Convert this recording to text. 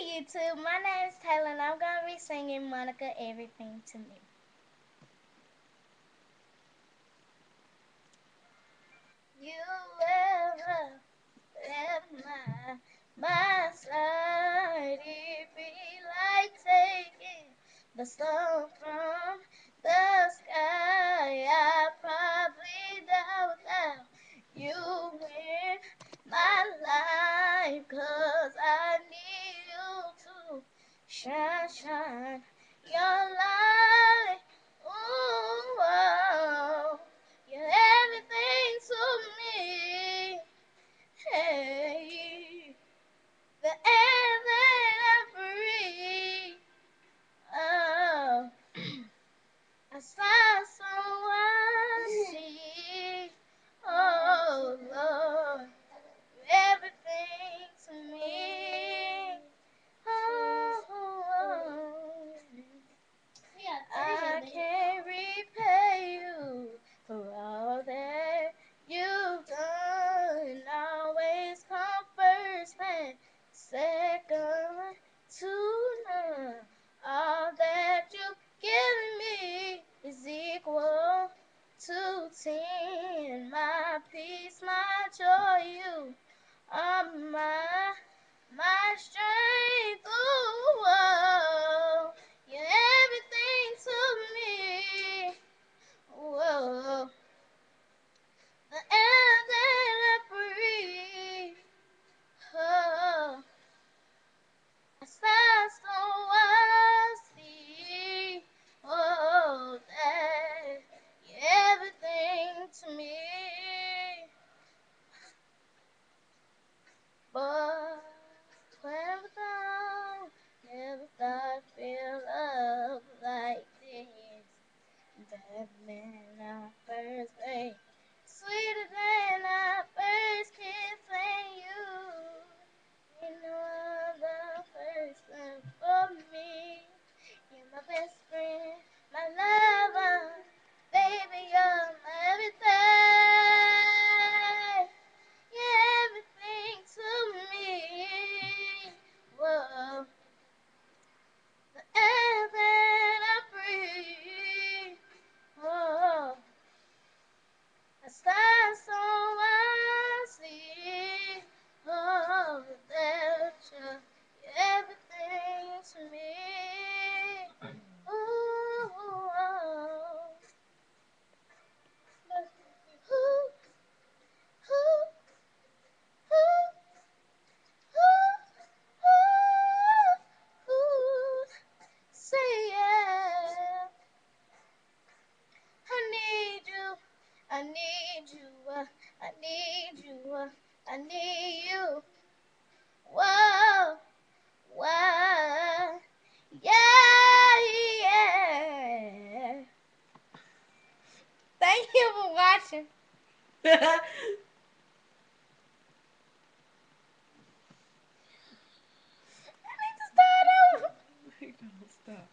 YouTube. My name is Taylor, and I'm gonna be singing Monica Everything to Me. You ever left my side? It be like taking the sun from the sky. I probably doubt that you in my life, 'cause I need you to shine your light. Ooh, oh, you're everything to me. Hey, the air that I breathe. Oh, I saw someone see. Oh, Lord, you're everything to me. Oh, oh, I can't repay you for all that you've done. Always come first and second to none. All that you've given me is equal to 10. My peace, my joy, you are my strength. Ooh, oh, you're everything to me. Whoa, the air that I breathe. Oh, I stars don't see. Oh, that you're everything to me. But never thought, never thought I'd feel love like this. Better than our first date, sweeter than our first kiss, and you know the person for me. You're my best friend, my lover, baby, you're my everything. You're everything to me. Whoa, the air that I breathe. Oh, a star so I see. Oh, that you're everything to me. Ooh, oh. Ooh, ooh, ooh, ooh, ooh. Say yeah. I need you. I need you. I need you. I need you. Whoa, whoa, yeah, yeah. Thank you for watching. I need to start over. Don't stop.